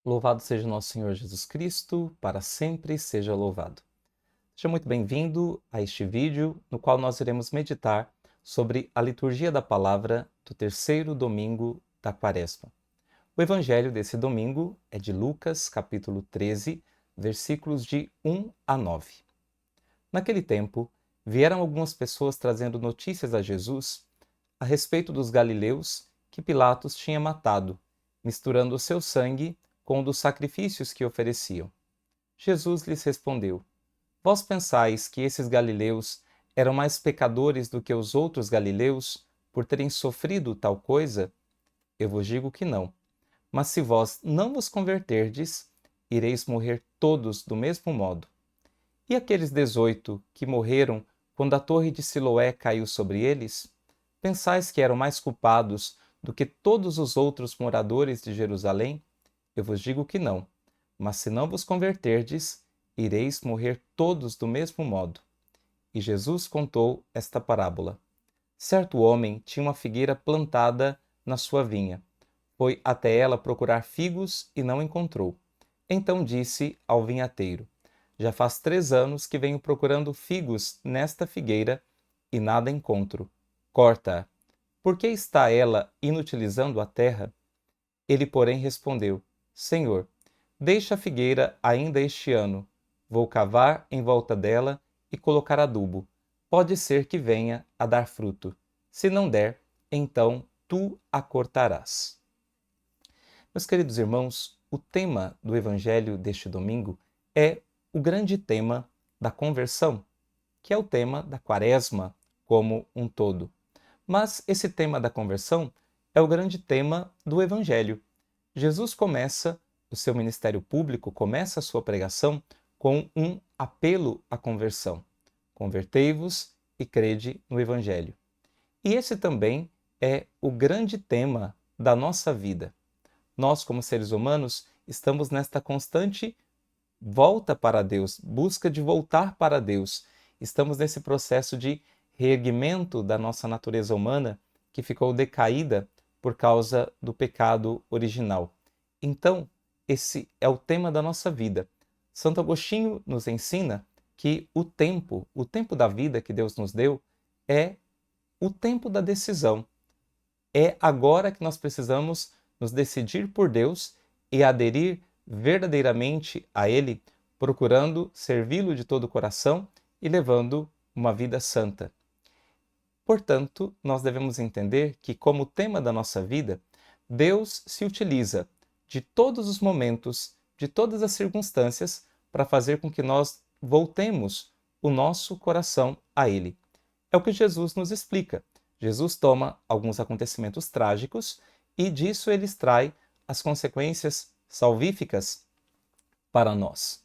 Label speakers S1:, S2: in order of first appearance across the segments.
S1: Louvado seja o nosso Senhor Jesus Cristo, para sempre seja louvado. Seja muito bem-vindo a este vídeo, no qual nós iremos meditar sobre a liturgia da palavra do terceiro domingo da Quaresma. O evangelho desse domingo é de Lucas, capítulo 13, versículos de 1 a 9. Naquele tempo, vieram algumas pessoas trazendo notícias a Jesus a respeito dos galileus que Pilatos tinha matado, misturando o seu sangue com o dos sacrifícios que ofereciam. Jesus lhes respondeu: Vós pensais que esses galileus eram mais pecadores do que os outros galileus por terem sofrido tal coisa? Eu vos digo que não. Mas se vós não vos converterdes, ireis morrer todos do mesmo modo. E aqueles 18 que morreram quando a torre de Siloé caiu sobre eles? Pensais que eram mais culpados do que todos os outros moradores de Jerusalém? Eu vos digo que não. Mas se não vos converterdes, ireis morrer todos do mesmo modo. E Jesus contou esta parábola. Certo homem tinha uma figueira plantada na sua vinha. Foi até ela procurar figos e não encontrou. Então disse ao vinhateiro: Já faz 3 anos que venho procurando figos nesta figueira e nada encontro. Corta-a. Por que está ela inutilizando a terra? Ele, porém, respondeu: Senhor, deixa a figueira ainda este ano. Vou cavar em volta dela e colocar adubo. Pode ser que venha a dar fruto. Se não der, então tu a cortarás. Meus queridos irmãos, o tema do evangelho deste domingo é o grande tema da conversão, que é o tema da Quaresma como um todo. Mas esse tema da conversão é o grande tema do evangelho. Jesus começa o seu ministério público, começa a sua pregação com um apelo à conversão. Convertei-vos e crede no evangelho. E esse também é o grande tema da nossa vida. Nós, como seres humanos, estamos nesta constante volta para Deus, busca de voltar para Deus. Estamos nesse processo de reerguimento da nossa natureza humana que ficou decaída por causa do pecado original. Então, esse é o tema da nossa vida. Santo Agostinho nos ensina que o tempo da vida que Deus nos deu, é o tempo da decisão. É agora que nós precisamos nos decidir por Deus e aderir verdadeiramente a Ele, procurando servi-lo de todo o coração e levando uma vida santa. Portanto, nós devemos entender que, como tema da nossa vida, Deus se utiliza de todos os momentos, de todas as circunstâncias, para fazer com que nós voltemos o nosso coração a Ele. É o que Jesus nos explica. Jesus toma alguns acontecimentos trágicos e disso ele extrai as consequências salvíficas para nós.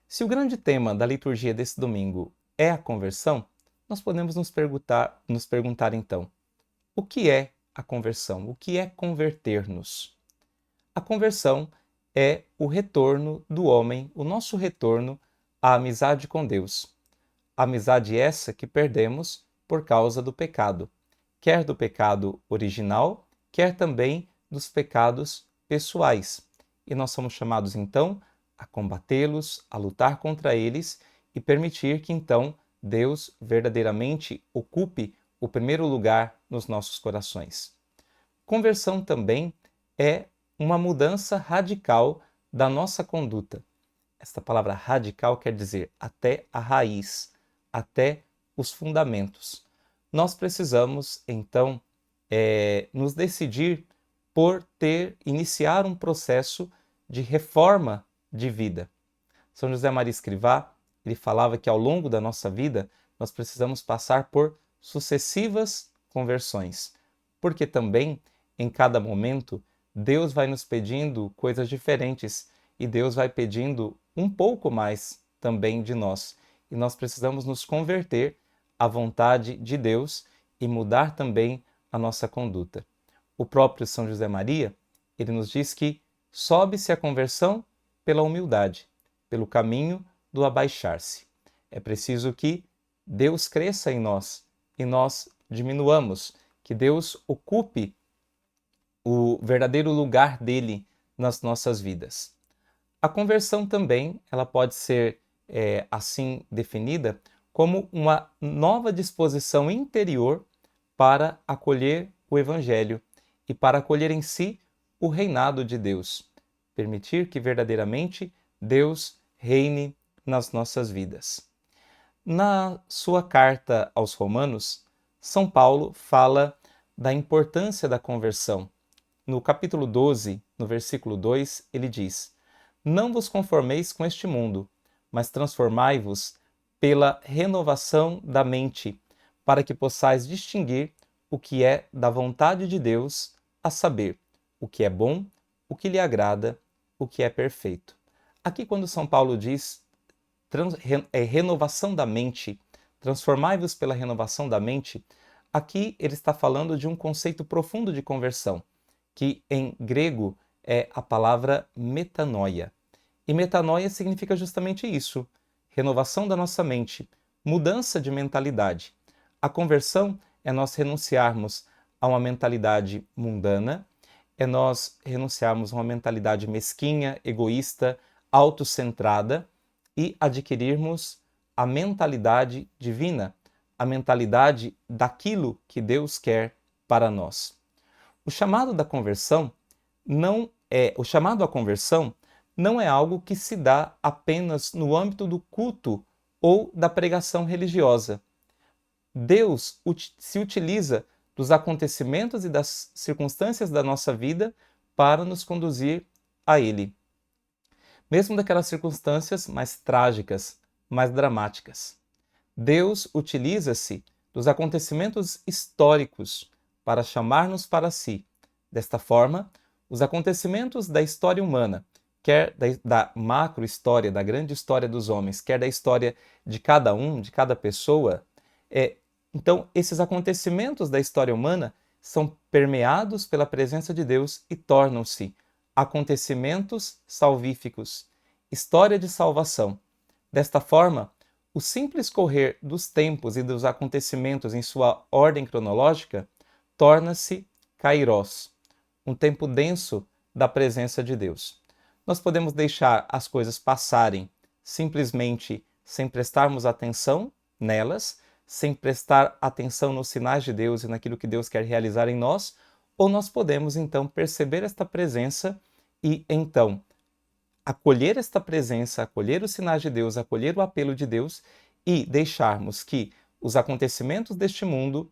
S1: Se o grande tema da liturgia desse domingo é a conversão, nós podemos nos perguntar então, o que é a conversão? O que é converter-nos? A conversão é o retorno do homem, o nosso retorno à amizade com Deus. Amizade essa que perdemos por causa do pecado, quer do pecado original, quer também dos pecados pessoais. E nós somos chamados então a combatê-los, a lutar contra eles e permitir que então Deus verdadeiramente ocupe o primeiro lugar nos nossos corações. Conversão também é uma mudança radical da nossa conduta. Esta palavra radical quer dizer até a raiz, até os fundamentos. Nós precisamos, então, nos decidir por iniciar um processo de reforma de vida. São José Maria Escrivá, ele falava que ao longo da nossa vida nós precisamos passar por sucessivas conversões, porque também, em cada momento, Deus vai nos pedindo coisas diferentes e Deus vai pedindo um pouco mais também de nós. E nós precisamos nos converter à vontade de Deus e mudar também a nossa conduta. O próprio São José Maria, ele nos diz que sobe-se a conversão pela humildade, pelo caminho do abaixar-se. É preciso que Deus cresça em nós e nós diminuamos, que Deus ocupe o verdadeiro lugar dele nas nossas vidas. A conversão também, ela pode ser assim definida como uma nova disposição interior para acolher o Evangelho e para acolher em si o reinado de Deus. Permitir que verdadeiramente Deus reine nas nossas vidas. Na sua carta aos Romanos, São Paulo fala da importância da conversão. No capítulo 12, no versículo 2, ele diz: Não vos conformeis com este mundo, mas transformai-vos pela renovação da mente, para que possais distinguir o que é da vontade de Deus, a saber, o que é bom, o que lhe agrada, o que é perfeito. Aqui, quando São Paulo diz renovação da mente, transformai-vos pela renovação da mente, aqui ele está falando de um conceito profundo de conversão, que em grego é a palavra metanoia. E metanoia significa justamente isso, renovação da nossa mente, mudança de mentalidade. A conversão é nós renunciarmos a uma mentalidade mundana, é nós renunciarmos a uma mentalidade mesquinha, egoísta, autocentrada e adquirirmos a mentalidade divina, a mentalidade daquilo que Deus quer para nós. O chamado à conversão não é algo que se dá apenas no âmbito do culto ou da pregação religiosa. Deus se utiliza dos acontecimentos e das circunstâncias da nossa vida para nos conduzir a Ele. Mesmo daquelas circunstâncias mais trágicas, mais dramáticas. Deus utiliza-se dos acontecimentos históricos para chamar-nos para si. Desta forma, os acontecimentos da história humana, quer da macro-história, da grande história dos homens, quer da história de cada um, de cada pessoa, então esses acontecimentos da história humana são permeados pela presença de Deus e tornam-se acontecimentos salvíficos, história de salvação. Desta forma, o simples correr dos tempos e dos acontecimentos em sua ordem cronológica torna-se kairos, um tempo denso da presença de Deus. Nós podemos deixar as coisas passarem simplesmente sem prestarmos atenção nelas, sem prestar atenção nos sinais de Deus e naquilo que Deus quer realizar em nós, ou nós podemos então perceber esta presença e então acolher esta presença, acolher os sinais de Deus, acolher o apelo de Deus e deixarmos que os acontecimentos deste mundo,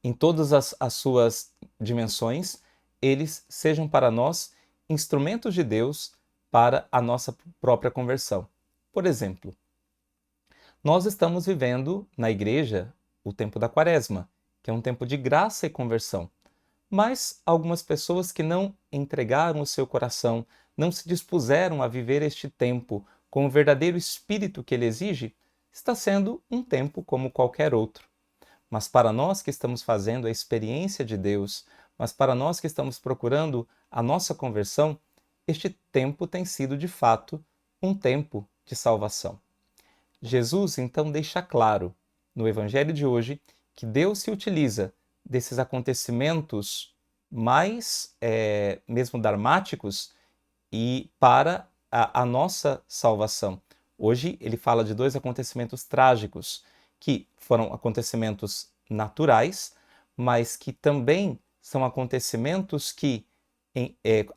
S1: em todas as suas dimensões, eles sejam para nós instrumentos de Deus para a nossa própria conversão. Por exemplo, nós estamos vivendo na igreja o tempo da Quaresma, que é um tempo de graça e conversão. Mas algumas pessoas que não entregaram o seu coração, não se dispuseram a viver este tempo com o verdadeiro espírito que ele exige, está sendo um tempo como qualquer outro. Mas para nós que estamos fazendo a experiência de Deus, mas para nós que estamos procurando a nossa conversão, este tempo tem sido de fato um tempo de salvação. Jesus então deixa claro no Evangelho de hoje que Deus se utiliza desses acontecimentos mais mesmo dramáticos e para a nossa salvação. Hoje ele fala de dois acontecimentos trágicos que foram acontecimentos naturais, mas que também são acontecimentos que,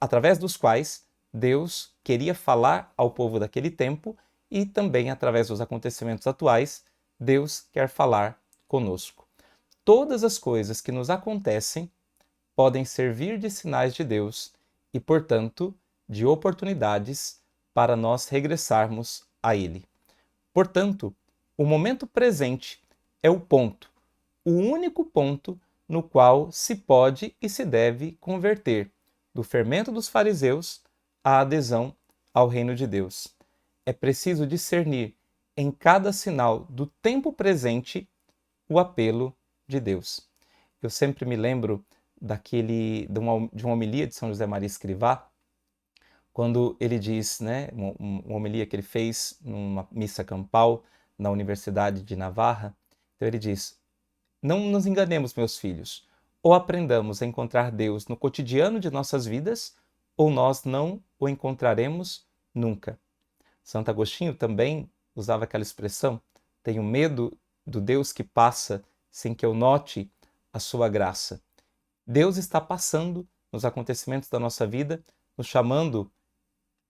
S1: através dos quais Deus queria falar ao povo daquele tempo e também através dos acontecimentos atuais, Deus quer falar conosco. Todas as coisas que nos acontecem podem servir de sinais de Deus e, portanto, de oportunidades para nós regressarmos a Ele. Portanto, o momento presente é o ponto, o único ponto no qual se pode e se deve converter do fermento dos fariseus à adesão ao reino de Deus. É preciso discernir em cada sinal do tempo presente o apelo de Deus. Eu sempre me lembro de uma homilia de São José Maria Escrivá, quando ele diz, uma homilia que ele fez numa missa campal na Universidade de Navarra. Então ele diz: não nos enganemos, meus filhos, ou aprendamos a encontrar Deus no cotidiano de nossas vidas, ou nós não o encontraremos nunca. Santo Agostinho também usava aquela expressão: tenho medo do Deus que passa sem que eu note a sua graça. Deus está passando nos acontecimentos da nossa vida, nos chamando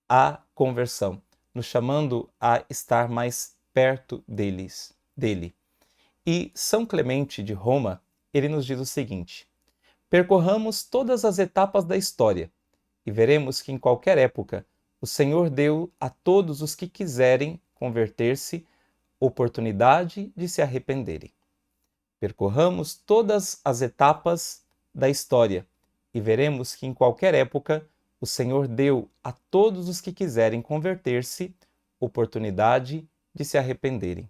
S1: à conversão, nos chamando a estar mais perto dele. E São Clemente de Roma, ele nos diz o seguinte: percorramos todas as etapas da história e veremos que em qualquer época o Senhor deu a todos os que quiserem converter-se oportunidade de se arrependerem. Percorramos todas as etapas da história e veremos que em qualquer época o Senhor deu a todos os que quiserem converter-se oportunidade de se arrependerem.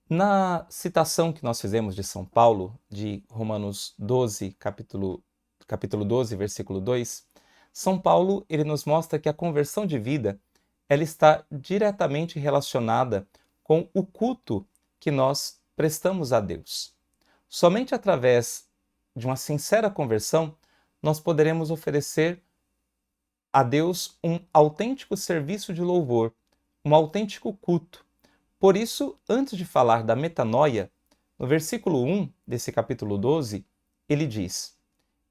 S1: Na citação que nós fizemos de São Paulo, de Romanos 12, capítulo 12, versículo 2, São Paulo ele nos mostra que a conversão de vida ela está diretamente relacionada com o culto que nós prestamos a Deus. Somente através de uma sincera conversão, nós poderemos oferecer a Deus um autêntico serviço de louvor, um autêntico culto. Por isso, antes de falar da metanoia, no versículo 1 desse capítulo 12, ele diz: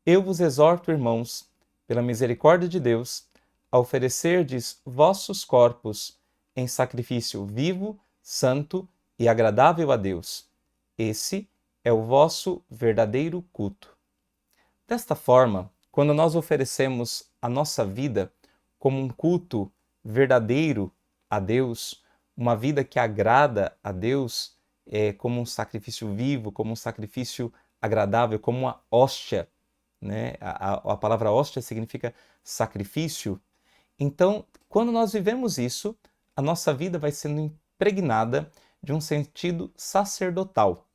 S1: Eu vos exorto, irmãos, pela misericórdia de Deus, a oferecerdes vossos corpos em sacrifício vivo, santo e agradável a Deus. Esse é o vosso verdadeiro culto. Desta forma, quando nós oferecemos a nossa vida como um culto verdadeiro a Deus, uma vida que agrada a Deus, como um sacrifício vivo, como um sacrifício agradável, como uma hóstia, né? A palavra hóstia significa sacrifício. Então, quando nós vivemos isso, a nossa vida vai sendo impregnada de um sentido sacerdotal.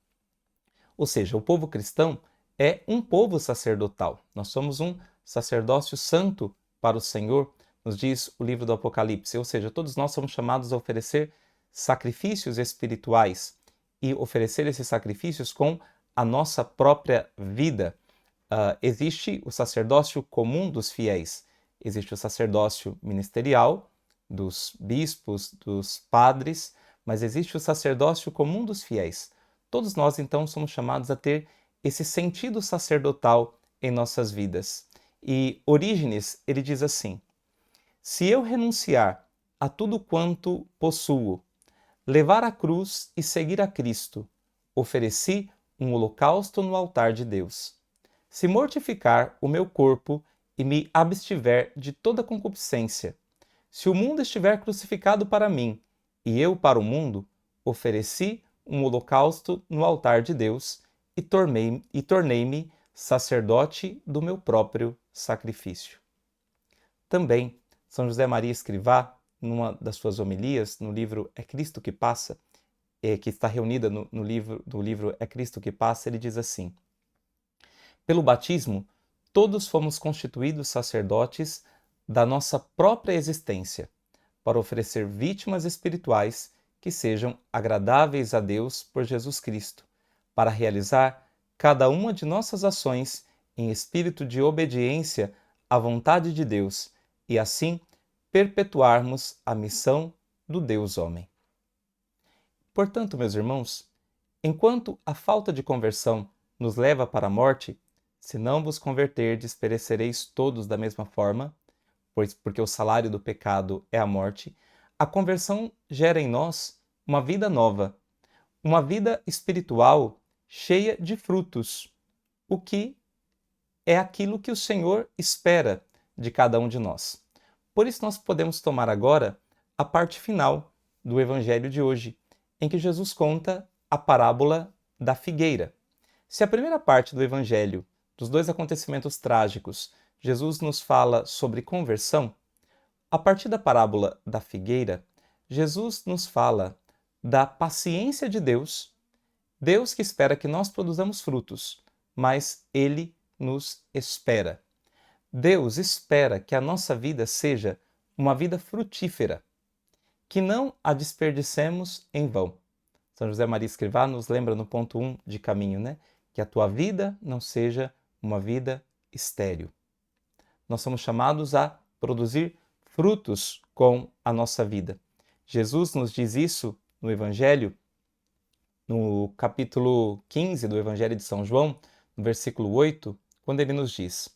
S1: Ou seja, o povo cristão é um povo sacerdotal. Nós somos um sacerdócio santo para o Senhor, nos diz o livro do Apocalipse. Ou seja, todos nós somos chamados a oferecer sacrifícios espirituais e oferecer esses sacrifícios com a nossa própria vida. Existe o sacerdócio comum dos fiéis, existe o sacerdócio ministerial dos bispos, dos padres, mas existe o sacerdócio comum dos fiéis. Todos nós, então, somos chamados a ter esse sentido sacerdotal em nossas vidas. E Orígenes, ele diz assim: se eu renunciar a tudo quanto possuo, levar a cruz e seguir a Cristo, ofereci um holocausto no altar de Deus. Se mortificar o meu corpo e me abstiver de toda concupiscência, se o mundo estiver crucificado para mim e eu para o mundo, ofereci um holocausto no altar de Deus e tornei-me sacerdote do meu próprio sacrifício. Também, São José Maria Escrivá, numa das suas homilias, no livro É Cristo que Passa, que está reunida no livro É Cristo que Passa, ele diz assim: pelo batismo, todos fomos constituídos sacerdotes da nossa própria existência, para oferecer vítimas espirituais que sejam agradáveis a Deus por Jesus Cristo, para realizar cada uma de nossas ações em espírito de obediência à vontade de Deus e assim perpetuarmos a missão do Deus homem. Portanto, meus irmãos, enquanto a falta de conversão nos leva para a morte, se não vos converterdes, perecereis todos da mesma forma, porque o salário do pecado é a morte. A conversão gera em nós uma vida nova, uma vida espiritual cheia de frutos, o que é aquilo que o Senhor espera de cada um de nós. Por isso nós podemos tomar agora a parte final do Evangelho de hoje, em que Jesus conta a parábola da figueira. Se a primeira parte do Evangelho, dos dois acontecimentos trágicos, Jesus nos fala sobre conversão, a partir da parábola da figueira, Jesus nos fala da paciência de Deus, Deus que espera que nós produzamos frutos, mas Ele nos espera. Deus espera que a nossa vida seja uma vida frutífera, que não a desperdicemos em vão. São José Maria Escrivá nos lembra no ponto 1 de caminho, né? Que a tua vida não seja uma vida estéril. nós somos chamados a produzir frutos com a nossa vida. Jesus nos diz isso no Evangelho, no capítulo 15 do Evangelho de São João, no versículo 8, quando ele nos diz: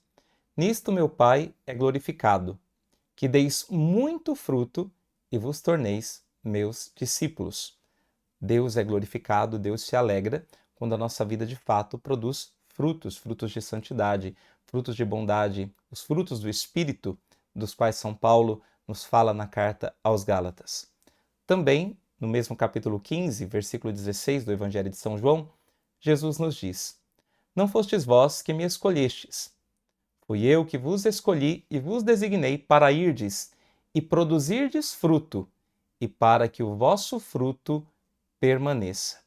S1: Nisto meu Pai é glorificado, que deis muito fruto e vos torneis meus discípulos. Deus é glorificado, Deus se alegra quando a nossa vida de fato produz frutos, frutos de santidade, frutos de bondade, os frutos do Espírito, dos quais São Paulo nos fala na carta aos Gálatas. Também, no mesmo capítulo 15, versículo 16 do Evangelho de São João, Jesus nos diz: Não fostes vós que me escolhestes, fui eu que vos escolhi e vos designei para irdes e produzirdes fruto, e para que o vosso fruto permaneça.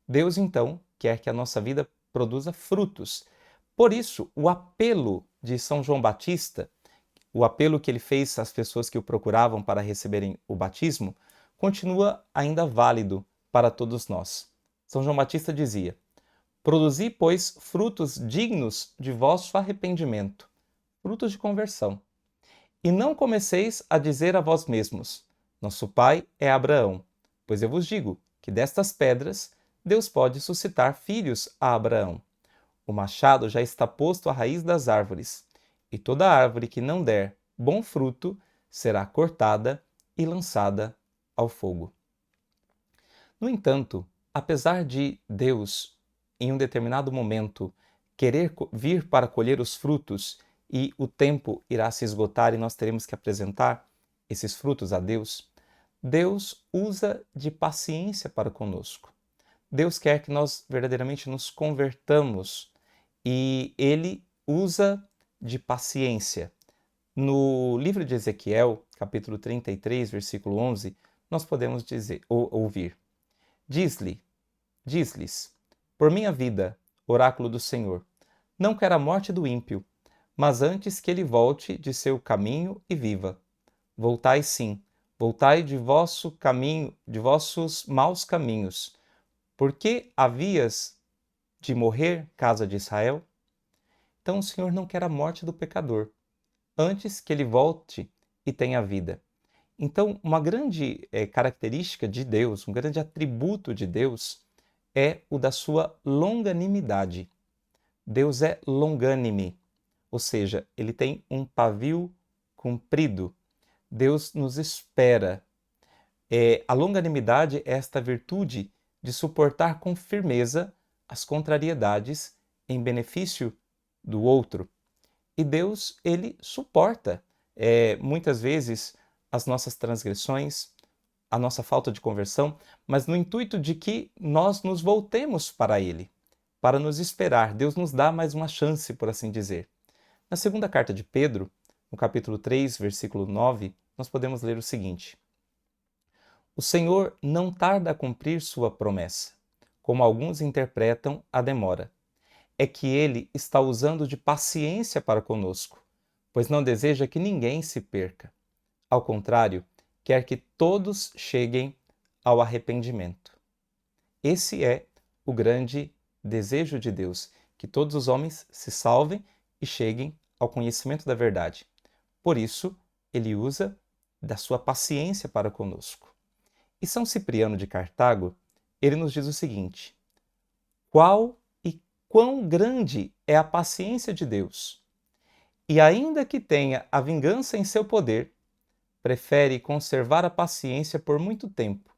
S1: Deus, então, quer que a nossa vida produza frutos. Por isso, o apelo de São João Batista, o apelo que ele fez às pessoas que o procuravam para receberem o batismo, continua ainda válido para todos nós. São João Batista dizia: Produzi, pois, frutos dignos de vosso arrependimento, frutos de conversão. E não comeceis a dizer a vós mesmos: Nosso pai é Abraão, pois eu vos digo que destas pedras Deus pode suscitar filhos a Abraão. O machado já está posto à raiz das árvores, e toda árvore que não der bom fruto será cortada e lançada ao fogo. No entanto, apesar de Deus, em um determinado momento, querer vir para colher os frutos e o tempo irá se esgotar e nós teremos que apresentar esses frutos a Deus, Deus usa de paciência para conosco. Deus quer que nós verdadeiramente nos convertamos e Ele usa de paciência. No livro de Ezequiel, capítulo 33, versículo 11, nós podemos ouvir: Diz-lhes, por minha vida, oráculo do Senhor, não quero a morte do ímpio, mas antes que ele volte de seu caminho e viva. Voltai sim, voltai de vosso caminho, de vossos maus caminhos. Por que havias de morrer, casa de Israel? Então o Senhor não quer a morte do pecador, antes que ele volte e tenha vida. Então, uma grande característica de Deus, um grande atributo de Deus, é o da sua longanimidade. Deus é longânime, ou seja, ele tem um pavio comprido. Deus nos espera. A longanimidade é esta virtude de suportar com firmeza as contrariedades em benefício do outro. E Deus, ele suporta muitas vezes as nossas transgressões, a nossa falta de conversão, mas no intuito de que nós nos voltemos para Ele, para nos esperar. Deus nos dá mais uma chance, por assim dizer. Na segunda carta de Pedro, no capítulo 3, versículo 9, nós podemos ler o seguinte: O Senhor não tarda a cumprir sua promessa, como alguns interpretam a demora. É que Ele está usando de paciência para conosco, pois não deseja que ninguém se perca. Ao contrário, quer que todos cheguem ao arrependimento. Esse é o grande desejo de Deus, que todos os homens se salvem e cheguem ao conhecimento da verdade. Por isso, ele usa da sua paciência para conosco. E São Cipriano de Cartago, ele nos diz o seguinte: qual e quão grande é a paciência de Deus! E ainda que tenha a vingança em seu poder, prefere conservar a paciência por muito tempo,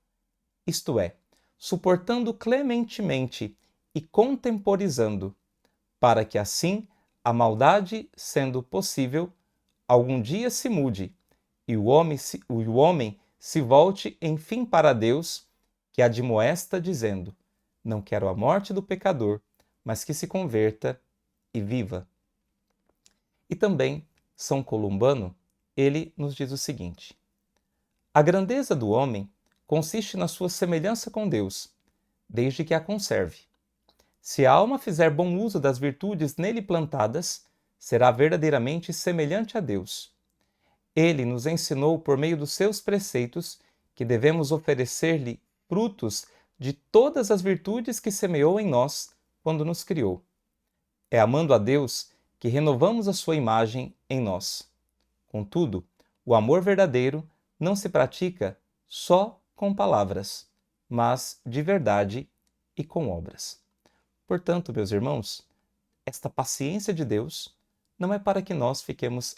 S1: isto é, suportando clementemente e contemporizando, para que assim a maldade, sendo possível, algum dia se mude e o homem se volte enfim para Deus, que admoesta dizendo: não quero a morte do pecador, mas que se converta e viva. E também São Columbano, ele nos diz o seguinte: a grandeza do homem consiste na sua semelhança com Deus, desde que a conserve. Se a alma fizer bom uso das virtudes nele plantadas, será verdadeiramente semelhante a Deus. Ele nos ensinou por meio dos seus preceitos que devemos oferecer-lhe frutos de todas as virtudes que semeou em nós quando nos criou. É amando a Deus que renovamos a sua imagem em nós. Contudo, o amor verdadeiro não se pratica só com palavras, mas de verdade e com obras. Portanto, meus irmãos, esta paciência de Deus não é para que nós fiquemos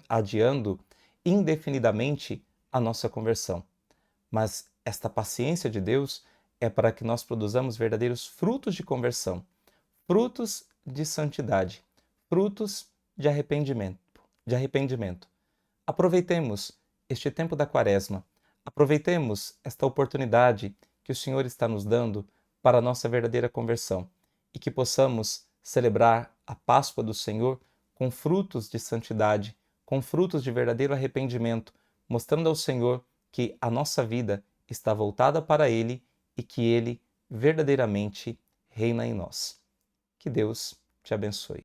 S1: adiando indefinidamente a nossa conversão, mas esta paciência de Deus é para que nós produzamos verdadeiros frutos de conversão, frutos de santidade, frutos de arrependimento. Aproveitemos este tempo da Quaresma, aproveitemos esta oportunidade que o Senhor está nos dando para a nossa verdadeira conversão e que possamos celebrar a Páscoa do Senhor com frutos de santidade, com frutos de verdadeiro arrependimento, mostrando ao Senhor que a nossa vida está voltada para Ele e que Ele verdadeiramente reina em nós. Que Deus te abençoe.